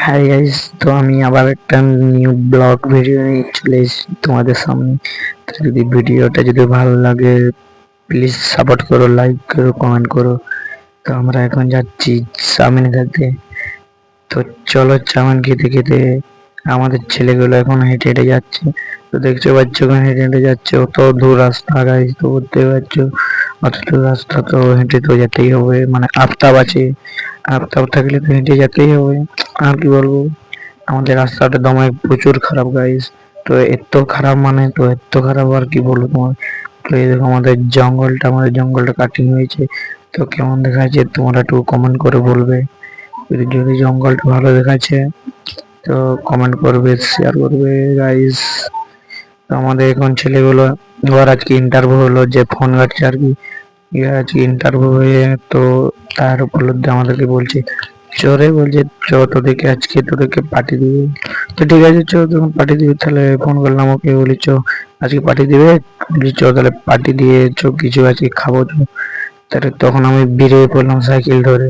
Hi guys, তো আমি আবার একটা নিউ ব্লগ ভিডিও নিয়ে চলে এসেছি তোমাদের সামনে। তো যদি ভিডিওটা যদি ভালো লাগে প্লিজ সাপোর্ট করো, লাইক করো, কমেন্ট করো। তো আমরা এখন যাচ্ছি চাউমিন খেতে। তো চলো চাউমিন খেতে খেতে আমাদের ছেলেগুলো এখন হেঁটে হেঁটে যাচ্ছে। তো দেখতে পাচ্ছ ওখানে হেঁটে হেঁটে যাচ্ছে, অত দূর রাস্তা গাইস, তো বুঝতে পারছো অত দূর রাস্তা তো হেঁটে তো যেতেই হবে, মানে আফতাব আছে, আফতাব থাকলে তো হেঁটে যেতেই হবে। আর কি বলবো, আমাদের রাস্তাটা দমে প্রচুর খারাপ গাইস। তো এত খারাপ, মানে তো এত খারাপ আর কি বলবো তোমার। তো এই দেখো আমাদের জঙ্গলটা কাটিং হয়েছে। তো কেমন দেখাচ্ছে তোমরা একটু কমেন্ট করে বলবে। যদি জঙ্গলটা ভালো দেখাচ্ছে তো কমেন্ট করবে, শেয়ার করবে গাইস। তো আমাদের এখন ছেলেগুলো এবার আজকে ইন্টারভিউ হলো, যে ফোন ঘাটছে আর কি, আজকে ইন্টারভিউ হয়ে তো তার উপলব্ধি আমাদেরকে বলছে, চোরে বলছে চ তোদেরকে আজকে তোদেরকে পার্টি দিবে। তো ঠিক আছে চো, যখন পার্টি দিবে তাহলে ফোন করলাম ওকে, বলি চো আজকে পার্টি দিবে, বলি চো তাহলে পার্টি দিয়ে চো কিছু আজকে খাবো চো। তাহলে তখন আমি বেরিয়ে পড়লাম সাইকেল ধরে।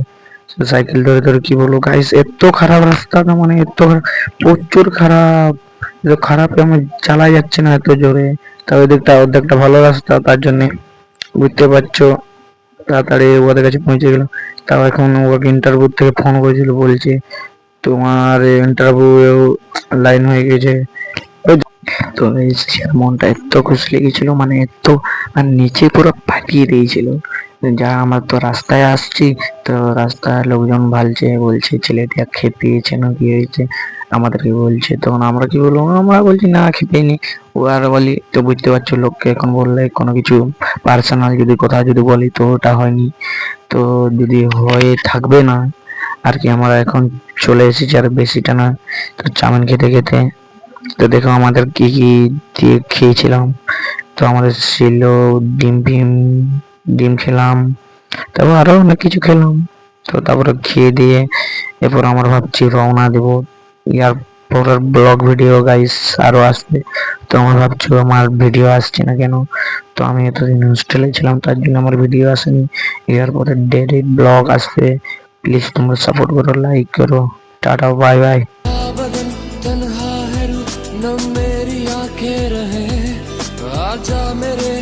সাইকেল ধরে ধরে কি বলবো গাইস, এত খারাপ রাস্তাটা, মানে এত খারাপ, প্রচুর খারাপ। এত খারাপ আমার চালা যাচ্ছে না এত জোরে। তাও ওদিকটা অর্ধেকটা ভালো রাস্তা, তার জন্য বুঝতে পারছো তাড়াতাড়ি ওদের কাছে পৌঁছে গেলাম। তাও এখন ওকে ইন্টারভিউ থেকে ফোন করেছিল, বলছে তোমার ইন্টারভিউ লাইন হয়ে গেছে। তো মনটা এত খুশি লেগেছিল, মানে এত, মানে নিচে পুরো ফাটিয়ে দিয়েছিল। যা আমরা তো রাস্তায় আসছি, তো রাস্তায় লোকজন ভালছে, বলছে ছেলেটা খেতে দিয়েছে না কি হয়েছে আমাদেরকে বলছে। তখন আমরা কি বলবো, আমরা বলছি না খেতে নি। ও আর বলি, তো বুঝতে পারছো লোককে এখন বললে কোনো কিছু পার্সোনাল যদি কথা যদি বলি তো ওটা হয়নি, তো যদি হয়ে থাকবে না আর কি। আমরা এখন চলে এসেছি আর বেশিটা না, তো চাউমিন খেতে খেতে। তো দেখো আমাদের কি কি দিয়ে খেয়েছিলাম। তো আমাদের ছিল ডিম খেলাম, তারপর আরো অনেক কিছু খেলাম। তো তারপরে খেয়ে দিয়ে এরপর আমরা ভাবছি রওনা দেবো। ইয়ার পরের ব্লগ ভিডিও গাইস আরো আসবে। তো আমার ভাবছো আমার ভিডিও আসছে না কেন, তো আমি এতদিন হোস্টেলে ছিলাম তার জন্য আমার ভিডিও আসেনি। এর পরে ডেইলি ব্লগ আসবে, প্লিজ তোমরা সাপোর্ট করো, লাইক করো। Tata, bye bye. बदन तन्हा है रू न मेरी आंखें रहे आजा मेरे